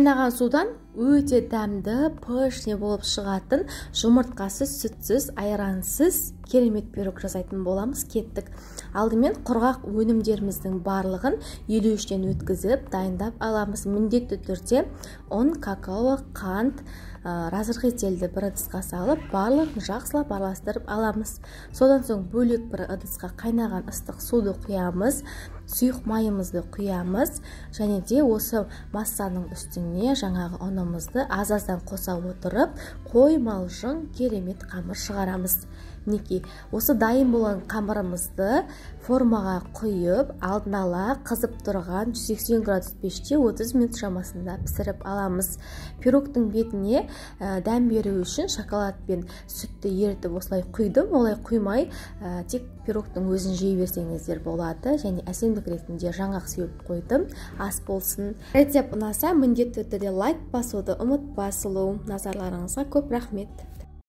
Қайнаған судан өте дәмді, пышне болып шығатын жұмыртқасыз, сүтсіз, айрансыз керемет пирог жасайтын боламыз. Кеттік. Алдымен құрғақ өнімдеріміздің барлығын 53-тен өткізіп дайындап аламыз. Міндетті түрде ұн, какао, қант, разырғы етелді бір ыдысқа салып, барлығын жақсылап араластырып аламыз. Содан соң бөлек бір ыдысқа қайнаған ыстық суды құямыз, сұйық майымызды құямыз, және де осы массаның үстіне жаңағы ұнымызды аз-аздан қоса отырып, қоймалжың керемет қамыр шығарамыз. Мінекей, осы дайын болған қамырымызды формаға құйып, алдын ала қызып тұрған 180 градус пеште 30 минут шамасында пісіріп аламыз. Пирогтың бетіне дәм беру үшін шоколад пен сүтті ерітіп осылай құйдым. Олай құймай, тек пирогтың өзін жей берсеңіздер болады. Және әсемдік ретінде жаңғақ сеуіп қойдым. Ас болсын. Рецепт ұнаса, міндетті түрде лайк басуды ұмытпа. Сұлу назарларыңызға көп рахмет.